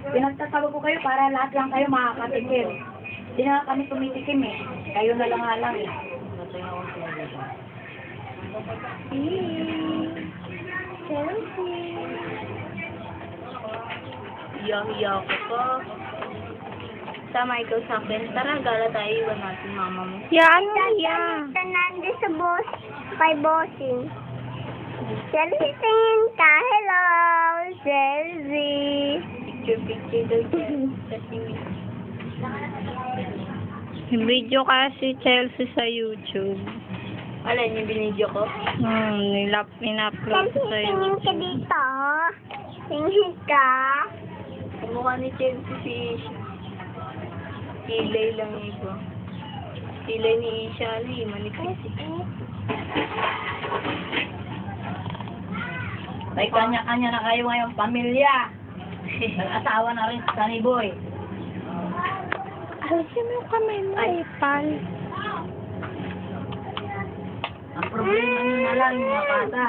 Pinagtatawag ko kayo para lahat lang kayo makakatikim. Hindi na kami tumitikim eh. Kayo na lang halang eh. Hiya-hiya ko pa. Sama ikaw sa akin. Tara, gala tayo. Iwan natin mama mo. Yan, yan. Nandito sa boss, kay bossing. Chelsea, tingin ka. Hello, Chelsea. Picture daw dyan. Video kasi Chelsea sa YouTube. Alin yung binidyo ko? In-upload Chelsea, sa tingin ka YouTube. dito. Tingin ka. Kumukha ni Chelsea si Isha. Kilay lang ito. Kilay ni Isha. Ano eh, manipis eh. May kanya-kanya na kayo ngayong pamilya. Nag-asawa na rin si Sunny Boy. Alisin mo yung kamay mo, Ipal. Ang problema nyo na lang yung mga bata.